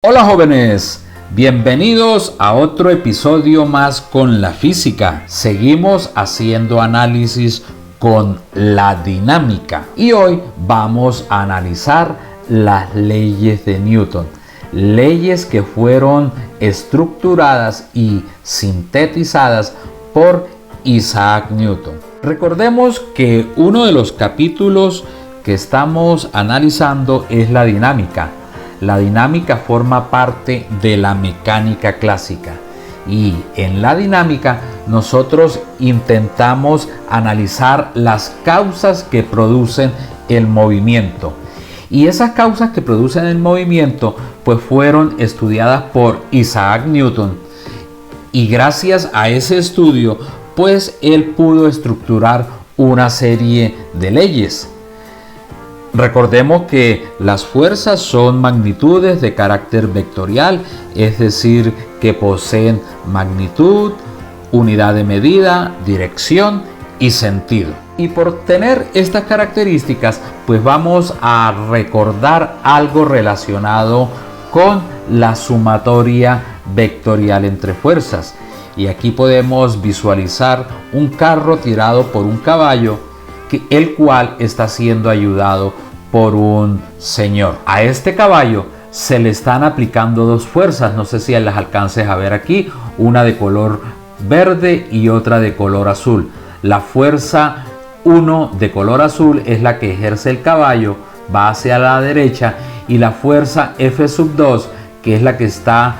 Hola jóvenes, bienvenidos a otro episodio más con la física. Seguimos haciendo análisis con la dinámica y hoy vamos a analizar las leyes de Newton. Leyes que fueron estructuradas y sintetizadas por Isaac Newton. Recordemos que uno de los capítulos que estamos analizando es la dinámica. La dinámica forma parte de la mecánica clásica y en la dinámica nosotros intentamos analizar las causas que producen el movimiento. Y esas causas que producen el movimiento pues fueron estudiadas por Isaac Newton y gracias a ese estudio pues él pudo estructurar una serie de leyes. Recordemos que las fuerzas son magnitudes de carácter vectorial, es decir, que poseen magnitud, unidad de medida, dirección y sentido. Y por tener estas características, pues vamos a recordar algo relacionado con la sumatoria vectorial entre fuerzas. Y aquí podemos visualizar un carro tirado por un caballo, el cual está siendo ayudado por un señor. A este caballo se le están aplicando dos fuerzas, no sé si las alcances a ver aquí, una de color verde y otra de color azul. La fuerza 1 de color azul es la que ejerce el caballo, va hacia la derecha, y la fuerza F2, que es la que está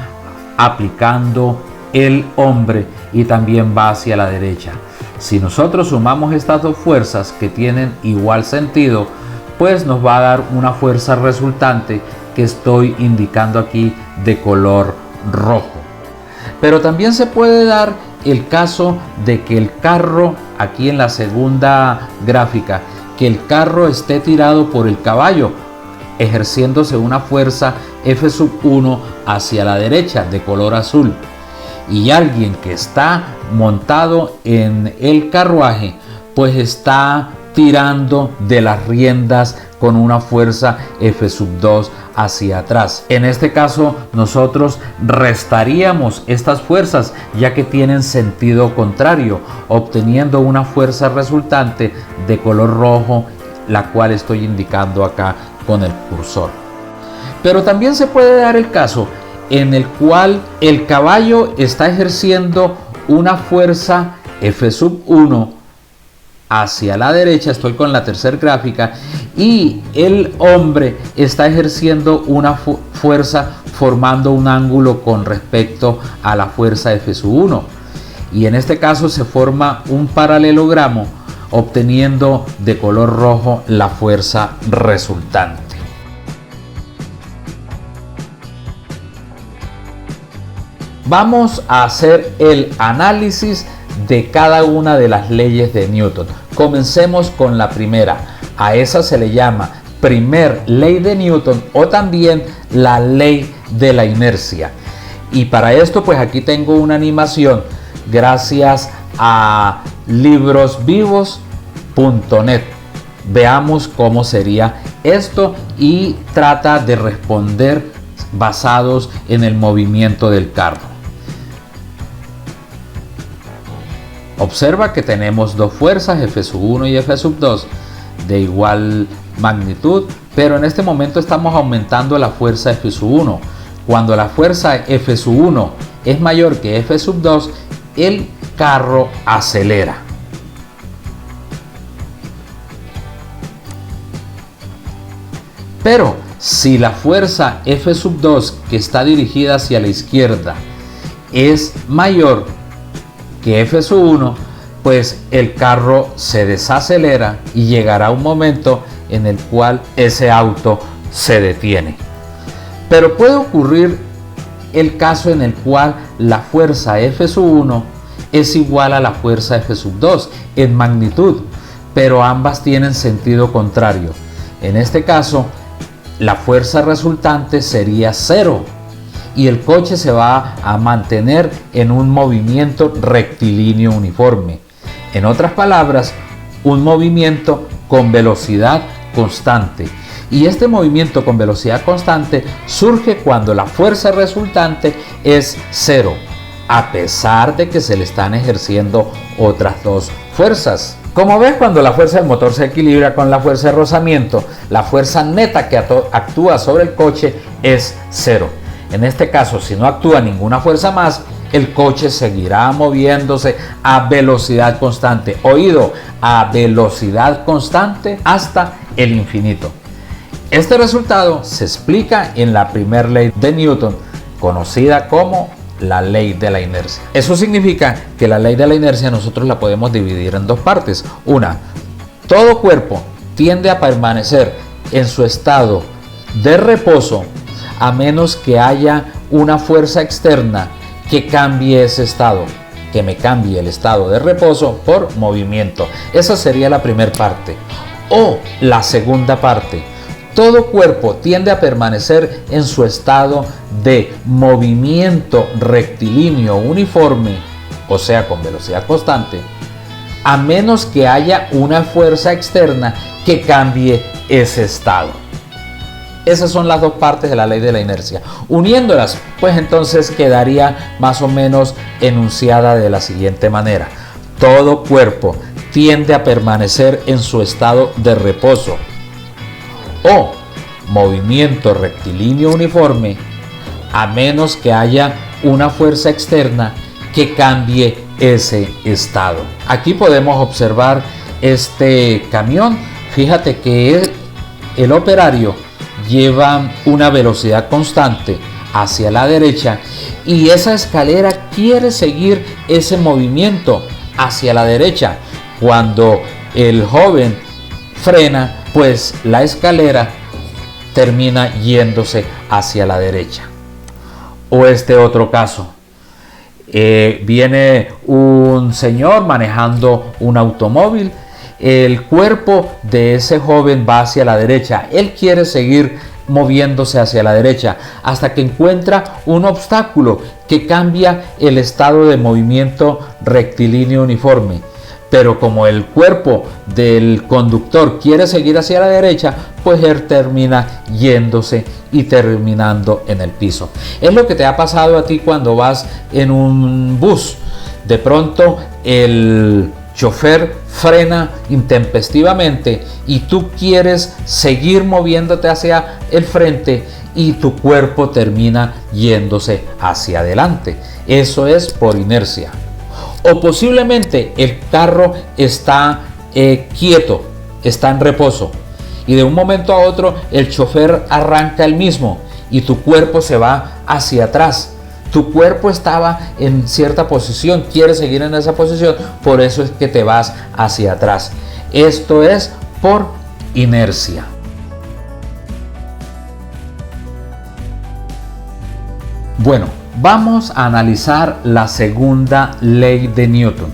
aplicando el hombre y también va hacia la derecha. Si nosotros sumamos estas dos fuerzas que tienen igual sentido, pues nos va a dar una fuerza resultante que estoy indicando aquí de color rojo. Pero también se puede dar el caso de que el carro, aquí en la segunda gráfica, que el carro esté tirado por el caballo, ejerciéndose una fuerza F1 hacia la derecha de color azul. Y alguien que está montado en el carruaje pues está tirando de las riendas con una fuerza F2 hacia atrás. En este caso nosotros restaríamos estas fuerzas ya que tienen sentido contrario, obteniendo una fuerza resultante de color rojo, la cual estoy indicando acá con el cursor. Pero también se puede dar el caso en el cual el caballo está ejerciendo una fuerza F1 hacia la derecha, estoy con la tercera gráfica, y el hombre está ejerciendo una fuerza formando un ángulo con respecto a la fuerza F1. Y en este caso se forma un paralelogramo, obteniendo de color rojo la fuerza resultante. Vamos a hacer el análisis de cada una de las leyes de Newton. Comencemos con la primera. A esa se le llama primer ley de Newton o también la ley de la inercia. Y para esto pues aquí tengo una animación gracias a librosvivos.net. Veamos cómo sería esto y trata de responder basados en el movimiento del carro. Observa que tenemos dos fuerzas F1 y F2 de igual magnitud, pero en este momento estamos aumentando la fuerza F1. Cuando la fuerza F1 es mayor que F2, el carro acelera. Pero si la fuerza F2 que está dirigida hacia la izquierda es mayor que F1, pues el carro se desacelera y llegará un momento en el cual ese auto se detiene. Pero puede ocurrir el caso en el cual la fuerza F1 es igual a la fuerza F2 en magnitud, pero ambas tienen sentido contrario. En este caso, la fuerza resultante sería 0. Y el coche se va a mantener en un movimiento rectilíneo uniforme. En otras palabras, un movimiento con velocidad constante. Y este movimiento con velocidad constante surge cuando la fuerza resultante es cero, a pesar de que se le están ejerciendo otras dos fuerzas. Como ves, cuando la fuerza del motor se equilibra con la fuerza de rozamiento, la fuerza neta que actúa sobre el coche es cero. En este caso, si no actúa ninguna fuerza más, el coche seguirá moviéndose a velocidad constante. Oído, a velocidad constante hasta el infinito. Este resultado se explica en la primera ley de Newton, conocida como la ley de la inercia. Eso significa que la ley de la inercia nosotros la podemos dividir en dos partes. Una, todo cuerpo tiende a permanecer en su estado de reposo a menos que haya una fuerza externa que cambie ese estado, que me cambie el estado de reposo por movimiento. Esa sería la primera parte. O la segunda parte, todo cuerpo tiende a permanecer en su estado de movimiento rectilíneo uniforme, o sea, con velocidad constante, a menos que haya una fuerza externa que cambie ese estado. Esas son las dos partes de la ley de la inercia. Uniéndolas, pues entonces quedaría más o menos enunciada de la siguiente manera. Todo cuerpo tiende a permanecer en su estado de reposo o movimiento rectilíneo uniforme a menos que haya una fuerza externa que cambie ese estado. Aquí podemos observar este camión. Fíjate que el operario lleva una velocidad constante hacia la derecha y esa escalera quiere seguir ese movimiento hacia la derecha. Cuando el joven frena, pues la escalera termina yéndose hacia la derecha. O este otro caso, viene un señor manejando un automóvil, el cuerpo de ese joven va hacia la derecha, él quiere seguir moviéndose hacia la derecha hasta que encuentra un obstáculo que cambia el estado de movimiento rectilíneo uniforme. Pero como el cuerpo del conductor quiere seguir hacia la derecha, pues él termina yéndose y terminando en el piso. Es lo que te ha pasado a ti cuando vas en un bus. De pronto el chofer frena intempestivamente y tú quieres seguir moviéndote hacia el frente y tu cuerpo termina yéndose hacia adelante. Eso es por inercia. O posiblemente el carro está quieto, está en reposo y de un momento a otro el chofer arranca el mismo y tu cuerpo se va hacia atrás. Tu cuerpo estaba en cierta posición, quieres seguir en esa posición, por eso es que te vas hacia atrás. Esto es por inercia. Bueno, vamos a analizar la segunda ley de Newton.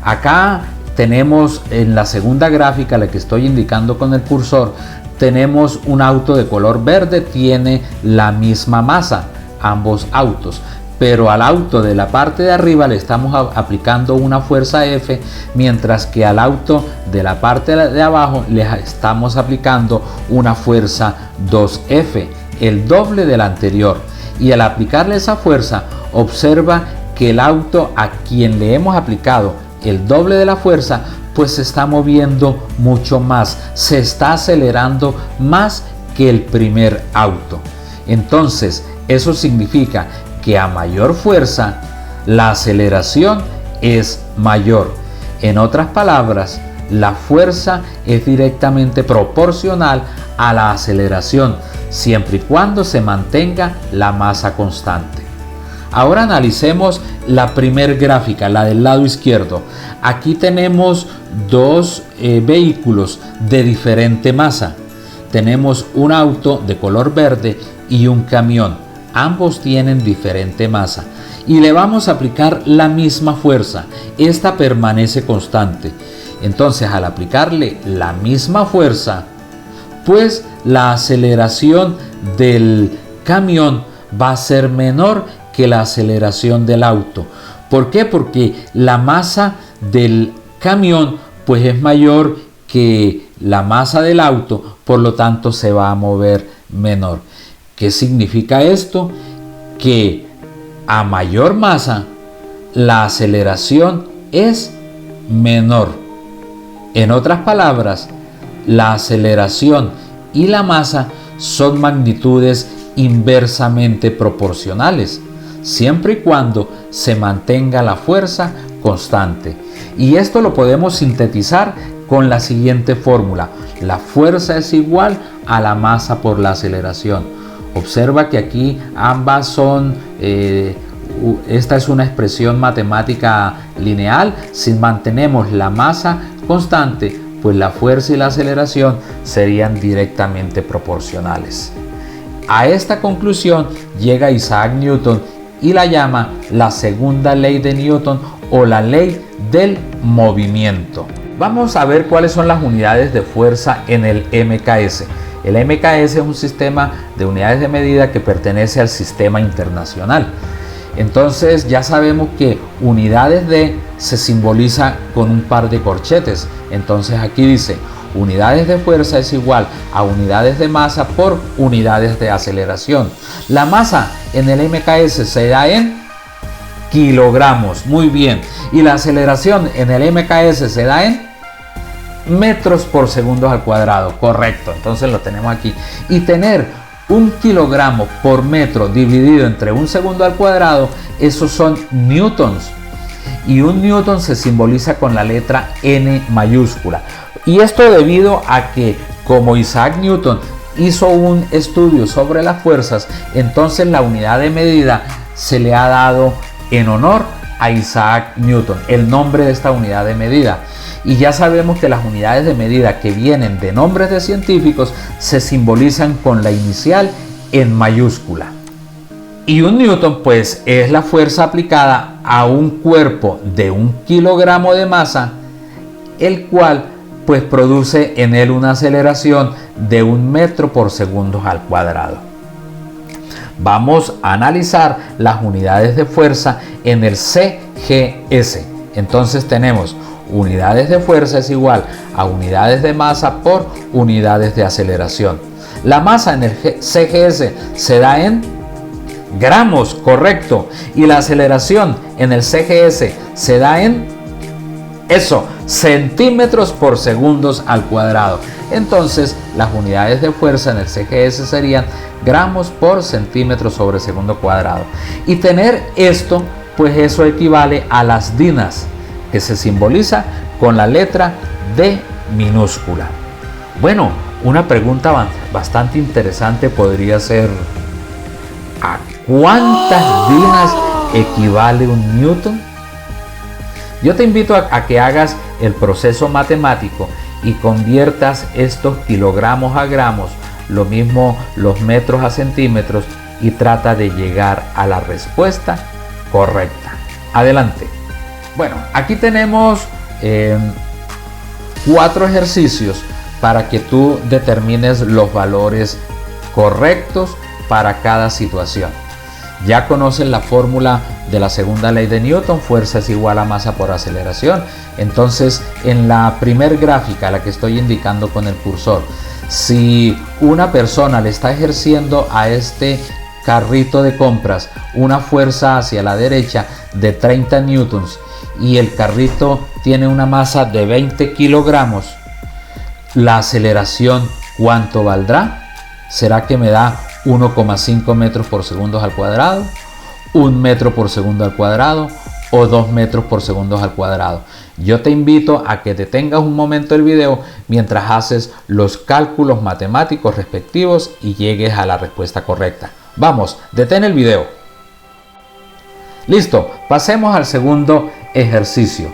Acá tenemos en la segunda gráfica, la que estoy indicando con el cursor, tenemos un auto de color verde, tiene la misma masa, ambos autos, pero al auto de la parte de arriba le estamos aplicando una fuerza F, mientras que al auto de la parte de abajo le estamos aplicando una fuerza 2F, el doble de la anterior. Y al aplicarle esa fuerza, observa que el auto a quien le hemos aplicado el doble de la fuerza, pues se está moviendo mucho más, se está acelerando más que el primer auto. Entonces, eso significa que a mayor fuerza, la aceleración es mayor. En otras palabras, la fuerza es directamente proporcional a la aceleración, siempre y cuando se mantenga la masa constante. Ahora analicemos la primer gráfica, la del lado izquierdo. Aquí tenemos dos vehículos de diferente masa. Tenemos un auto de color verde y un camión. Ambos tienen diferente masa y le vamos a aplicar la misma fuerza. Esta permanece constante. Entonces, al aplicarle la misma fuerza, pues la aceleración del camión va a ser menor que la aceleración del auto. ¿Por qué? Porque la masa del camión pues es mayor que la masa del auto, por lo tanto se va a mover menor. ¿Qué significa esto? Que a mayor masa, la aceleración es menor. En otras palabras, la aceleración y la masa son magnitudes inversamente proporcionales, siempre y cuando se mantenga la fuerza constante. Y esto lo podemos sintetizar con la siguiente fórmula: la fuerza es igual a la masa por la aceleración. Observa que aquí ambas son, esta es una expresión matemática lineal. Si mantenemos la masa constante, pues la fuerza y la aceleración serían directamente proporcionales. A esta conclusión llega Isaac Newton y la llama la segunda ley de Newton o la ley del movimiento. Vamos a ver cuáles son las unidades de fuerza en el MKS. El MKS es un sistema de unidades de medida que pertenece al sistema internacional. Entonces ya sabemos que unidades de se simboliza con un par de corchetes. Entonces aquí dice: unidades de fuerza es igual a unidades de masa por unidades de aceleración. La masa en el MKS se da en kilogramos. Muy bien. Y la aceleración en el MKS se da en metros por segundo al cuadrado. Correcto. Entonces lo tenemos aquí. Y tener un kilogramo por metro dividido entre un segundo al cuadrado, esos son newtons. Y un newton se simboliza con la letra N mayúscula. Y esto debido a que, como Isaac Newton hizo un estudio sobre las fuerzas, entonces la unidad de medida se le ha dado en honor a Isaac Newton, el nombre de esta unidad de medida. Y ya sabemos que las unidades de medida que vienen de nombres de científicos se simbolizan con la inicial en mayúscula. Y un newton pues es la fuerza aplicada a un cuerpo de 1 kilogramo de masa, el cual pues produce en él una aceleración de 1 metro por segundo al cuadrado. Vamos a analizar las unidades de fuerza en el CGS. Entonces tenemos unidades de fuerza es igual a unidades de masa por unidades de aceleración. La masa en el CGS se da en gramos, correcto. Y la aceleración en el CGS se da en centímetros por segundos al cuadrado. Entonces las unidades de fuerza en el CGS serían gramos por centímetro sobre segundo cuadrado. Y tener esto, pues eso equivale a las dinas, que se simboliza con la letra D minúscula. Bueno, una pregunta bastante interesante podría ser: ¿a cuántas dinas equivale un newton? Yo te invito a que hagas el proceso matemático y conviertas estos kilogramos a gramos, lo mismo los metros a centímetros, y trata de llegar a la respuesta correcta. Adelante. Bueno, aquí tenemos 4 ejercicios para que tú determines los valores correctos para cada situación. Ya conocen la fórmula de la segunda ley de Newton: fuerza es igual a masa por aceleración. Entonces, en la primer gráfica, la que estoy indicando con el cursor, si una persona le está ejerciendo a este carrito de compras una fuerza hacia la derecha de 30 newtons y el carrito tiene una masa de 20 kilogramos, la aceleración, ¿cuánto valdrá? ¿Será que me da 1,5 metros por segundo al cuadrado, 1 metro por segundo al cuadrado o 2 metros por segundo al cuadrado? Yo te invito a que detengas un momento el video mientras haces los cálculos matemáticos respectivos y llegues a la respuesta correcta. Vamos, detén el video. Listo, pasemos al segundo ejercicio.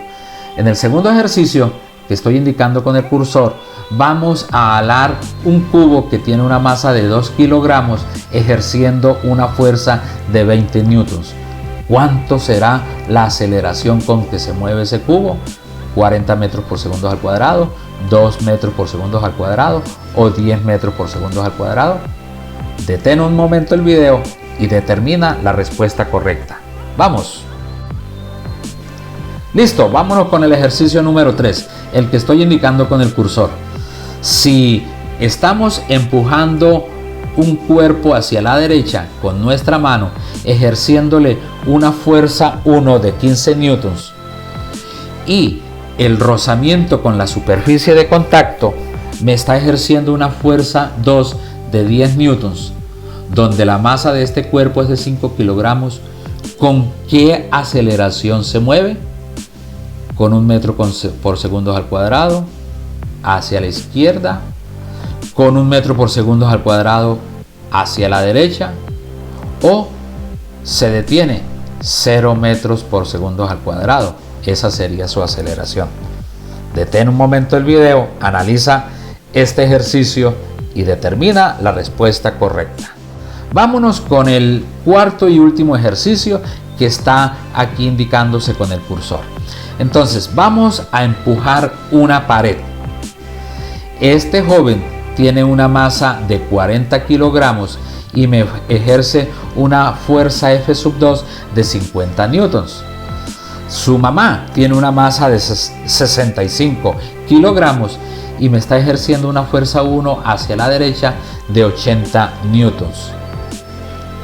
En el segundo ejercicio que estoy indicando con el cursor, vamos a alar un cubo que tiene una masa de 2 kilogramos ejerciendo una fuerza de 20 newtons. ¿Cuánto será la aceleración con que se mueve ese cubo? 40 metros por segundo al cuadrado, 2 metros por segundo al cuadrado o 10 metros por segundo al cuadrado. Detén un momento el video y determina la respuesta correcta. ¡Vamos! Listo, vámonos con el ejercicio número 3, el que estoy indicando con el cursor. Si estamos empujando un cuerpo hacia la derecha con nuestra mano, ejerciéndole una fuerza 1 de 15 newtons, y el rozamiento con la superficie de contacto me está ejerciendo una fuerza 2 de 10 newtons, donde la masa de este cuerpo es de 5 kilogramos, ¿con qué aceleración se mueve? Con 1 metro por segundo al cuadrado hacia la izquierda, con 1 metro por segundo al cuadrado hacia la derecha, o se detiene 0 metros por segundo al cuadrado. Esa sería su aceleración. Detén un momento el video, analiza este ejercicio y determina la respuesta correcta. Vámonos con el cuarto y último ejercicio que está aquí indicándose con el cursor. Entonces vamos a empujar una pared. Este joven tiene una masa de 40 kilogramos y me ejerce una fuerza F2 de 50 newtons. Su mamá tiene una masa de 65 kilogramos y me está ejerciendo una fuerza 1 hacia la derecha de 80 newtons.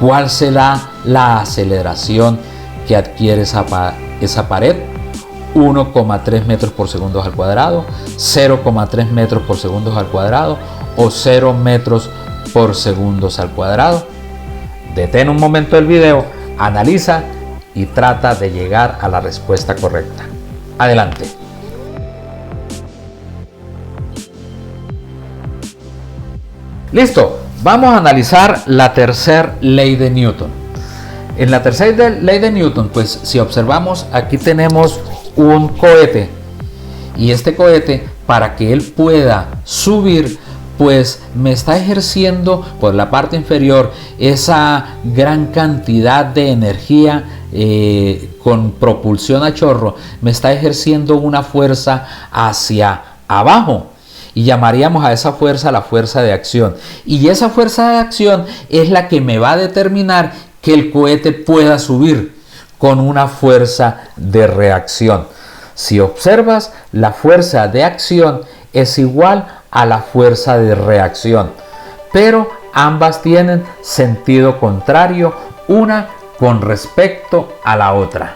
¿Cuál será la aceleración que adquiere esa pared? 1,3 metros por segundo al cuadrado, 0,3 metros por segundo al cuadrado o 0 metros por segundo al cuadrado. Detén un momento el video, analiza y trata de llegar a la respuesta correcta. Adelante. Listo, vamos a analizar la tercera ley de Newton. En la tercera ley de Newton, pues si observamos, aquí tenemos un cohete, y este cohete, para que él pueda subir, pues me está ejerciendo por la parte inferior esa gran cantidad de energía con propulsión a chorro, me está ejerciendo una fuerza hacia abajo. Y llamaríamos a esa fuerza la fuerza de acción. Y esa fuerza de acción es la que me va a determinar que el cohete pueda subir con una fuerza de reacción. Si observas, la fuerza de acción es igual a la fuerza de reacción, pero ambas tienen sentido contrario, una con respecto a la otra.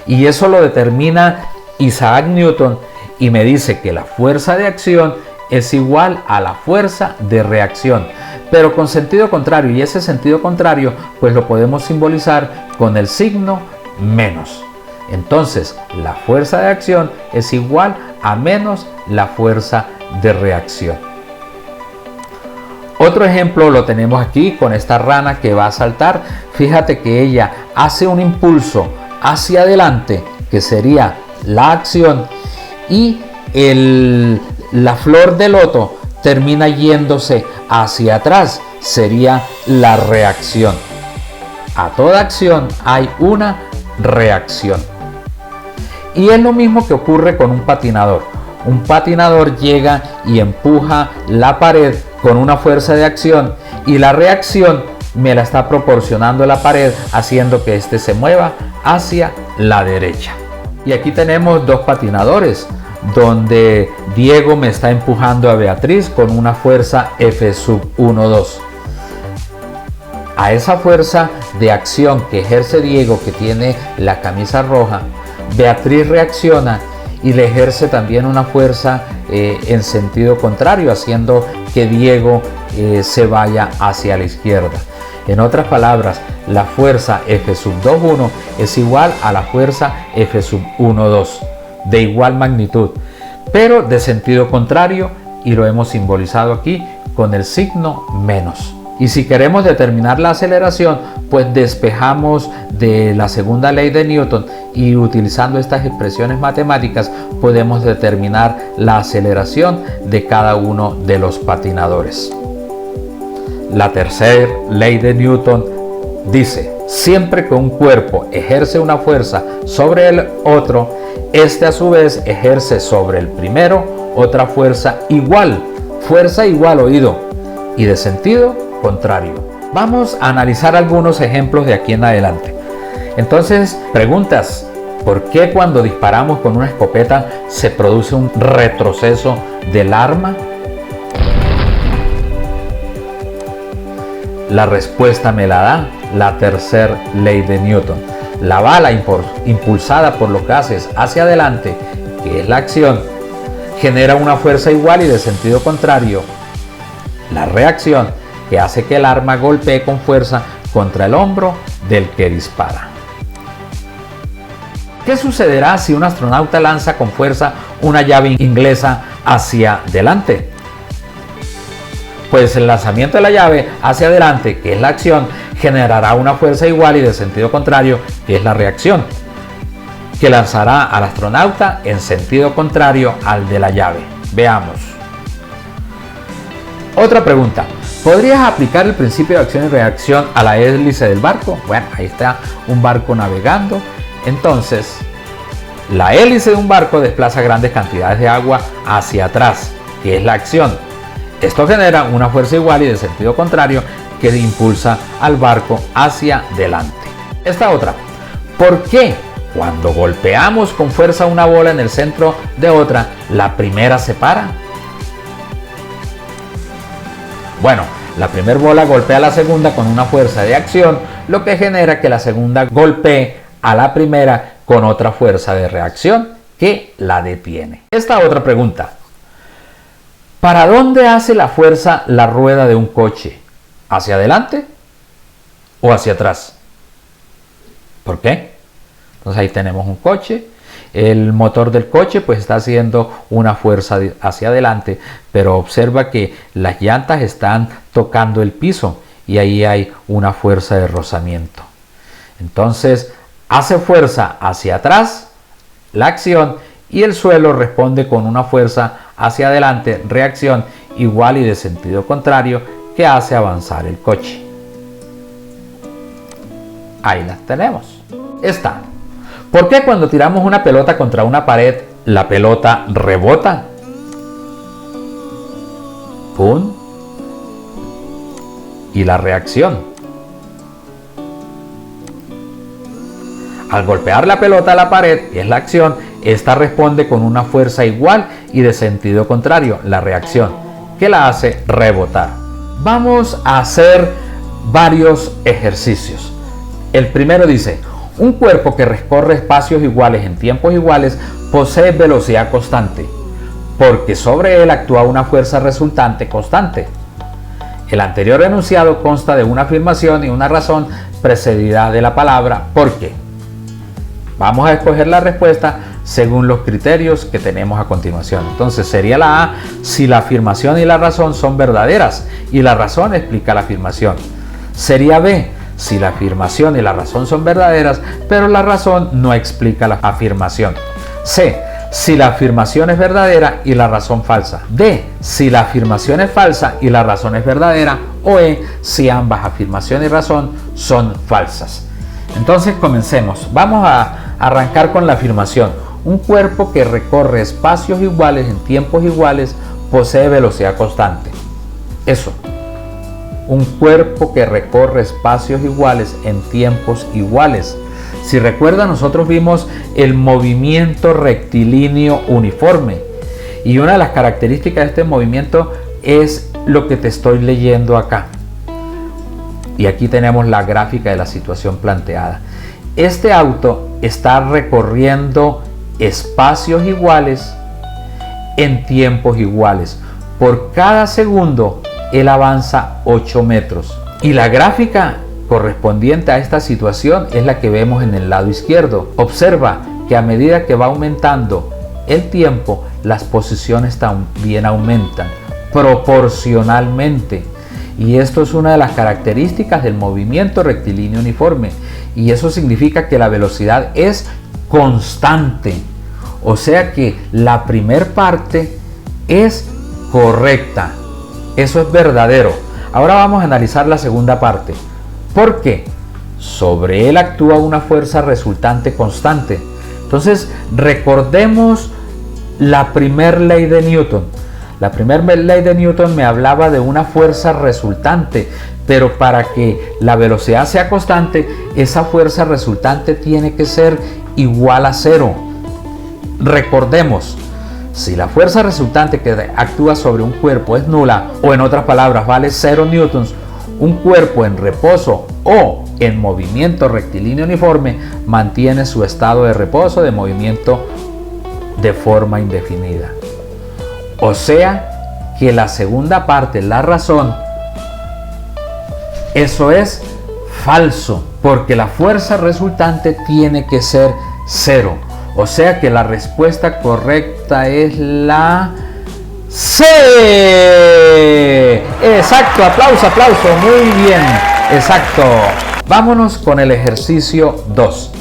Y eso lo determina Isaac Newton y me dice que la fuerza de acción es igual a la fuerza de reacción, pero con sentido contrario, y ese sentido contrario pues lo podemos simbolizar con el signo menos. Entonces la fuerza de acción es igual a menos la fuerza de reacción. Otro ejemplo lo tenemos aquí con esta rana que va a saltar. Fíjate que ella hace un impulso hacia adelante, que sería la acción, y la flor de loto termina yéndose hacia atrás, sería la reacción. A toda acción hay una reacción. Y es lo mismo que ocurre con un patinador. Un patinador llega y empuja la pared con una fuerza de acción, y la reacción me la está proporcionando la pared, haciendo que éste se mueva hacia la derecha. Y aquí tenemos dos patinadores, donde Diego me está empujando a Beatriz con una fuerza F1,2. A esa fuerza de acción que ejerce Diego, que tiene la camisa roja, Beatriz reacciona y le ejerce también una fuerza en sentido contrario, haciendo que Diego se vaya hacia la izquierda. En otras palabras, la fuerza F2,1 es igual a la fuerza F1,2, de igual magnitud, pero de sentido contrario, y lo hemos simbolizado aquí con el signo menos. Y si queremos determinar la aceleración, pues despejamos de la segunda ley de Newton, y utilizando estas expresiones matemáticas podemos determinar la aceleración de cada uno de los patinadores. La tercera ley de Newton dice: siempre que un cuerpo ejerce una fuerza sobre el otro, este a su vez ejerce sobre el primero otra fuerza igual, oído, y de sentido contrario. Vamos a analizar algunos ejemplos de aquí en adelante. Entonces, preguntas: ¿por qué cuando disparamos con una escopeta se produce un retroceso del arma? La respuesta me la da la tercera ley de Newton. La bala impulsada por los gases hacia adelante, que es la acción, genera una fuerza igual y de sentido contrario, la reacción, que hace que el arma golpee con fuerza contra el hombro del que dispara. ¿Qué sucederá si un astronauta lanza con fuerza una llave inglesa hacia adelante? Pues el lanzamiento de la llave hacia adelante, que es la acción, generará una fuerza igual y de sentido contrario, que es la reacción, que lanzará al astronauta en sentido contrario al de la llave. Veamos. Otra pregunta. ¿Podrías aplicar el principio de acción y reacción a la hélice del barco? Bueno, ahí está un barco navegando. Entonces, la hélice de un barco desplaza grandes cantidades de agua hacia atrás, que es la acción. Esto genera una fuerza igual y de sentido contrario que impulsa al barco hacia adelante. Esta otra. ¿Por qué cuando golpeamos con fuerza una bola en el centro de otra, la primera se para? Bueno, la primera bola golpea a la segunda con una fuerza de acción, lo que genera que la segunda golpee a la primera con otra fuerza de reacción que la detiene. Esta otra pregunta. ¿Para dónde hace la fuerza la rueda de un coche? ¿Hacia adelante o hacia atrás? ¿Por qué? Entonces ahí tenemos un coche. El motor del coche pues está haciendo una fuerza hacia adelante, pero observa que las llantas están tocando el piso y ahí hay una fuerza de rozamiento. Entonces hace fuerza hacia atrás la acción y el suelo responde con una fuerza hacia adelante, reacción igual y de sentido contrario, que hace avanzar el coche. Ahí las tenemos. Esta. ¿Por qué cuando tiramos una pelota contra una pared, la pelota rebota? ¡Pum! Y la reacción. Al golpear la pelota a la pared, que es la acción, esta responde con una fuerza igual y de sentido contrario, la reacción, que la hace rebotar. Vamos a hacer varios ejercicios. El primero dice: un cuerpo que recorre espacios iguales en tiempos iguales posee velocidad constante, porque sobre él actúa una fuerza resultante constante. El anterior enunciado consta de una afirmación y una razón precedida de la palabra ¿por qué? Vamos a escoger la respuesta según los criterios que tenemos a continuación. Entonces sería la A si la afirmación y la razón son verdaderas y la razón explica la afirmación. Sería B si la afirmación y la razón son verdaderas, pero la razón no explica la afirmación. C si la afirmación es verdadera y la razón falsa. D si la afirmación es falsa y la razón es verdadera. O E si ambas afirmación y razón son falsas. Entonces comencemos. Vamos a arrancar con la afirmación. Un cuerpo que recorre espacios iguales en tiempos iguales posee velocidad constante. Eso. Un cuerpo que recorre espacios iguales en tiempos iguales. Si recuerdan, nosotros vimos el movimiento rectilíneo uniforme. Y una de las características de este movimiento es lo que te estoy leyendo acá. Y aquí tenemos la gráfica de la situación planteada. Este auto está recorriendo espacios iguales en tiempos iguales. Por cada segundo él avanza 8 metros. Y la gráfica correspondiente a esta situación es la que vemos en el lado izquierdo. Observa que a medida que va aumentando el tiempo, las posiciones también aumentan proporcionalmente. Y esto es una de las características del movimiento rectilíneo uniforme. Y eso significa que la velocidad es constante. O sea que la primer parte es correcta. Eso es verdadero. Ahora vamos a analizar la segunda parte. ¿Por qué? Sobre él actúa una fuerza resultante constante. Entonces recordemos la primera ley de Newton. La primera ley de Newton me hablaba de una fuerza resultante, pero para que la velocidad sea constante, esa fuerza resultante tiene que ser igual a cero. Recordemos, si la fuerza resultante que actúa sobre un cuerpo es nula, o en otras palabras vale 0 newtons, Un cuerpo en reposo o en movimiento rectilíneo uniforme mantiene su estado de reposo de movimiento de forma indefinida. O sea que la segunda parte, la razón, eso es falso, porque la fuerza resultante tiene que ser cero. O sea que la respuesta correcta es la C. Exacto, aplauso, muy bien, exacto. Vámonos con el ejercicio 2.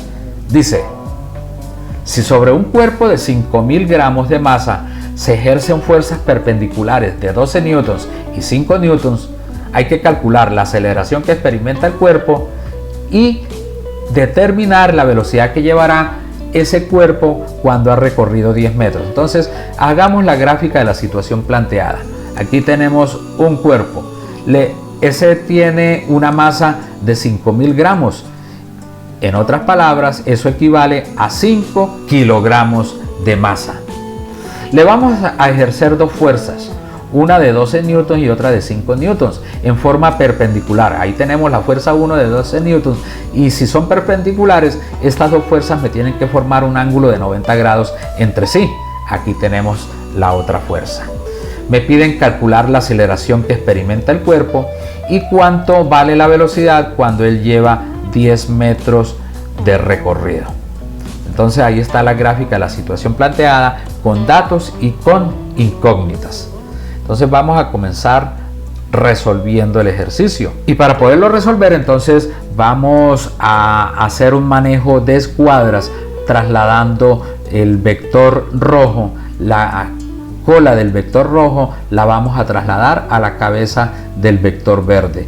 Dice, si sobre un cuerpo de 5.000 gramos de masa se ejercen fuerzas perpendiculares de 12 newtons y 5 newtons, hay que calcular la aceleración que experimenta el cuerpo y determinar la velocidad que llevará ese cuerpo cuando ha recorrido 10 metros. Entonces, hagamos la gráfica de la situación planteada. Aquí tenemos un cuerpo. Ese tiene una masa de 5.000 gramos. En otras palabras, eso equivale a 5 kilogramos de masa. Le vamos a ejercer dos fuerzas, una de 12 newtons y otra de 5 newtons en forma perpendicular. Ahí tenemos la fuerza 1 de 12 newtons y si son perpendiculares, estas dos fuerzas me tienen que formar un ángulo de 90 grados entre sí. Aquí tenemos la otra fuerza. Me piden calcular la aceleración que experimenta el cuerpo y cuánto vale la velocidad cuando él lleva 10 metros de recorrido. Entonces ahí está la gráfica de la situación planteada con datos y con incógnitas. Entonces vamos a comenzar resolviendo el ejercicio. Y para poderlo resolver, entonces vamos a hacer un manejo de escuadras trasladando el vector rojo, la cola del vector rojo la vamos a trasladar a la cabeza del vector verde.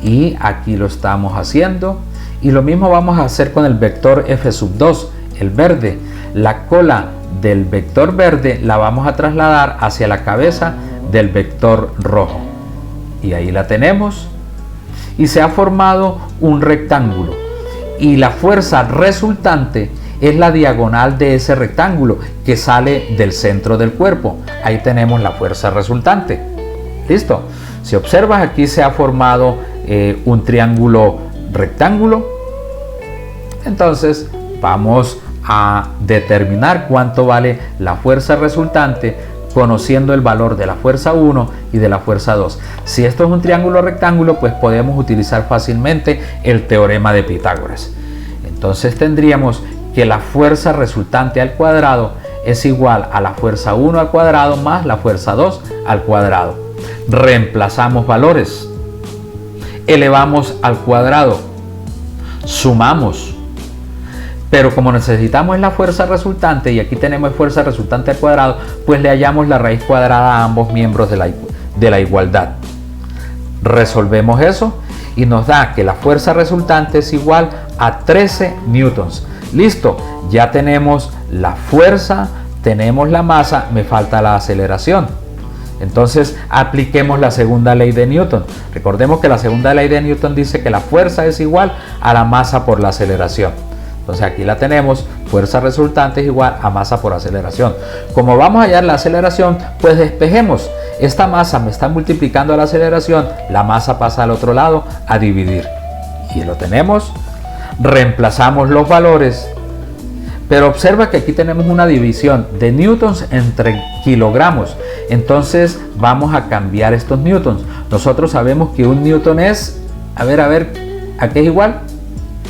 Y aquí lo estamos haciendo. Y lo mismo vamos a hacer con el vector F2, el verde. La cola del vector verde la vamos a trasladar hacia la cabeza del vector rojo. Y ahí la tenemos. Y se ha formado un rectángulo. Y la fuerza resultante es la diagonal de ese rectángulo que sale del centro del cuerpo. Ahí tenemos la fuerza resultante. ¿Listo? Si observas, aquí se ha formado un triángulo rectángulo. Entonces vamos a determinar cuánto vale la fuerza resultante conociendo el valor de la fuerza 1 y de la fuerza 2. Si esto es un triángulo rectángulo, pues podemos utilizar fácilmente el teorema de Pitágoras. Entonces tendríamos que la fuerza resultante al cuadrado es igual a la fuerza 1 al cuadrado más la fuerza 2 al cuadrado. Reemplazamos valores, elevamos al cuadrado, sumamos. Pero como necesitamos la fuerza resultante y aquí tenemos fuerza resultante al cuadrado, pues le hallamos la raíz cuadrada a ambos miembros de la igualdad. Resolvemos eso y nos da que la fuerza resultante es igual a 13 newtons. Listo, ya tenemos la fuerza, tenemos la masa, me falta la aceleración. Entonces apliquemos la segunda ley de Newton. Recordemos que la segunda ley de Newton dice que la fuerza es igual a la masa por la aceleración. Entonces aquí la tenemos, fuerza resultante es igual a masa por aceleración. Como vamos a hallar la aceleración, pues despejemos. Esta masa me está multiplicando a la aceleración, la masa pasa al otro lado a dividir. Y lo tenemos, reemplazamos los valores. Pero observa que aquí tenemos una división de newtons entre kilogramos. Entonces vamos a cambiar estos newtons. Nosotros sabemos que un newton es, ¿a qué es igual?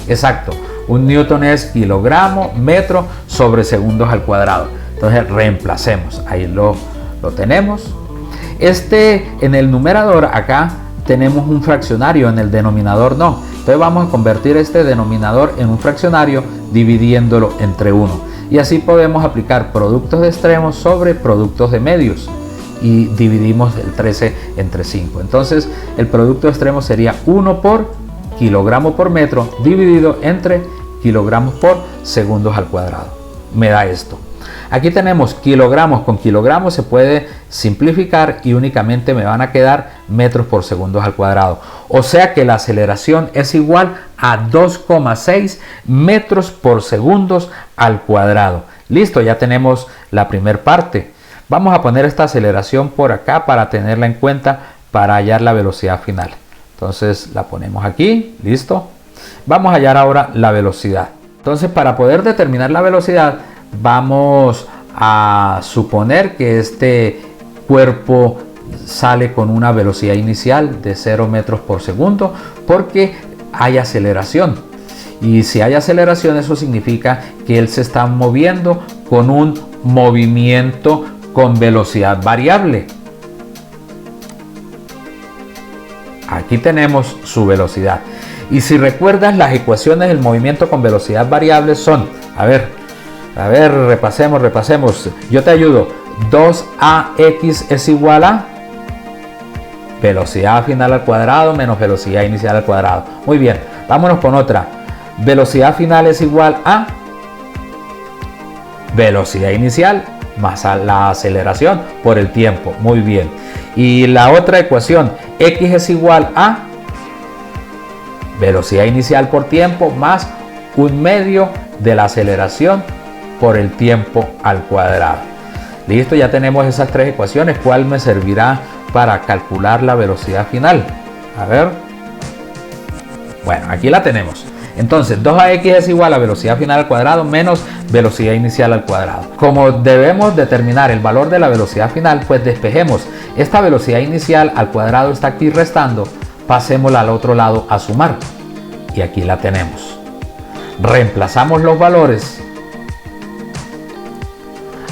Exacto. Un newton es kilogramo, metro sobre segundos al cuadrado. Entonces reemplacemos. Ahí lo tenemos. En el numerador acá tenemos un fraccionario, en el denominador no. Entonces vamos a convertir este denominador en un fraccionario dividiéndolo entre 1. Y así podemos aplicar productos de extremos sobre productos de medios. Y dividimos el 13 entre 5. Entonces el producto de extremos sería 1 por kilogramo por metro dividido entre kilogramos por segundos al cuadrado. Me da esto. Aquí tenemos kilogramos con kilogramos, se puede simplificar y únicamente me van a quedar metros por segundos al cuadrado. O sea que la aceleración es igual a 2,6 metros por segundos al cuadrado. Listo, ya tenemos la primera parte. Vamos a poner esta aceleración por acá para tenerla en cuenta para hallar la velocidad final. Entonces la ponemos aquí, listo. Vamos a hallar ahora la velocidad. Entonces, para poder determinar la velocidad, vamos a suponer que este cuerpo sale con una velocidad inicial de 0 metros por segundo porque hay aceleración. Y si hay aceleración, eso significa que él se está moviendo con un movimiento con velocidad variable. Aquí tenemos su velocidad. Y si recuerdas, las ecuaciones del movimiento con velocidad variable son, a ver, repasemos. Yo te ayudo. 2ax es igual a velocidad final al cuadrado menos velocidad inicial al cuadrado. Muy bien, vámonos con otra. Velocidad final es igual a velocidad inicial más a la aceleración por el tiempo. Muy bien. Y la otra ecuación, x es igual a velocidad inicial por tiempo más 1/2 de la aceleración por el tiempo al cuadrado. Listo, ya tenemos esas tres ecuaciones. ¿Cuál me servirá para calcular la velocidad final? A ver. Bueno, aquí la tenemos. Entonces, 2ax es igual a velocidad final al cuadrado menos velocidad inicial al cuadrado. Como debemos determinar el valor de la velocidad final, pues despejemos. Esta velocidad inicial al cuadrado está aquí restando. Pasémosla al otro lado a sumar. Y aquí la tenemos. Reemplazamos los valores.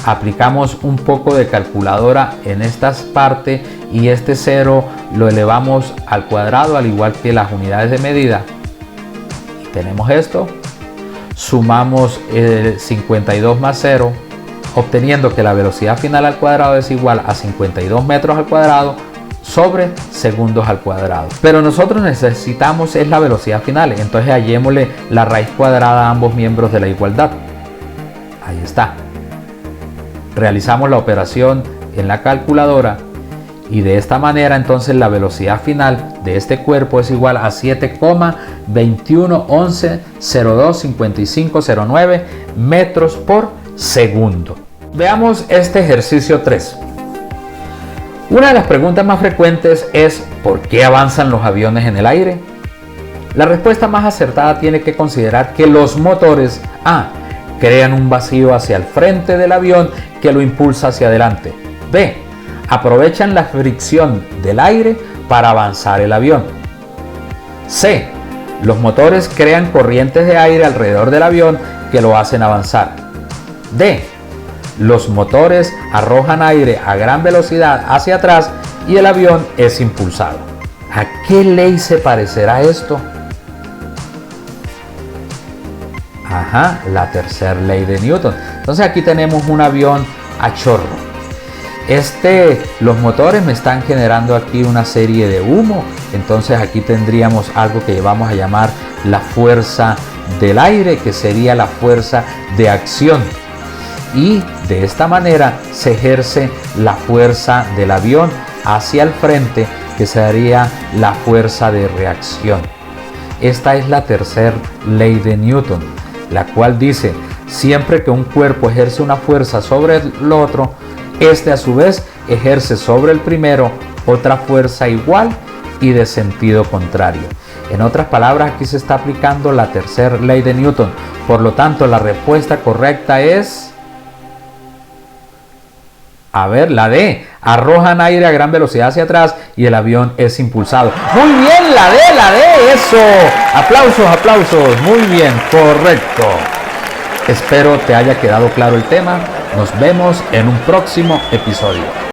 Aplicamos un poco de calculadora en esta parte y este 0 lo elevamos al cuadrado al igual que las unidades de medida. Y tenemos esto. Sumamos 52 más 0, obteniendo que la velocidad final al cuadrado es igual a 52 metros al cuadrado sobre segundos al cuadrado. Pero nosotros necesitamos es la velocidad final, entonces hallémosle la raíz cuadrada a ambos miembros de la igualdad. Ahí está. Realizamos la operación en la calculadora y de esta manera entonces la velocidad final de este cuerpo es igual a 7,2111025509 metros por segundo. Veamos este ejercicio 3. Una de las preguntas más frecuentes es ¿por qué avanzan los aviones en el aire? La respuesta más acertada tiene que considerar que los motores A. crean un vacío hacia el frente del avión que lo impulsa hacia adelante. B. aprovechan la fricción del aire para avanzar el avión. C. los motores crean corrientes de aire alrededor del avión que lo hacen avanzar. D. los motores arrojan aire a gran velocidad hacia atrás y el avión es impulsado. ¿A qué ley se parecerá esto? Ajá, la tercera ley de Newton. Entonces aquí tenemos un avión a chorro. Los motores me están generando aquí una serie de humo. Entonces aquí tendríamos algo que vamos a llamar la fuerza del aire, que sería la fuerza de acción. Y de esta manera se ejerce la fuerza del avión hacia el frente, que sería la fuerza de reacción. Esta es la tercera ley de Newton, la cual dice, siempre que un cuerpo ejerce una fuerza sobre el otro, este a su vez ejerce sobre el primero otra fuerza igual y de sentido contrario. En otras palabras, aquí se está aplicando la tercera ley de Newton. Por lo tanto, la respuesta correcta es... la D. Arrojan aire a gran velocidad hacia atrás y el avión es impulsado. Muy bien, la D, eso. Aplausos. Muy bien, correcto. Espero te haya quedado claro el tema. Nos vemos en un próximo episodio.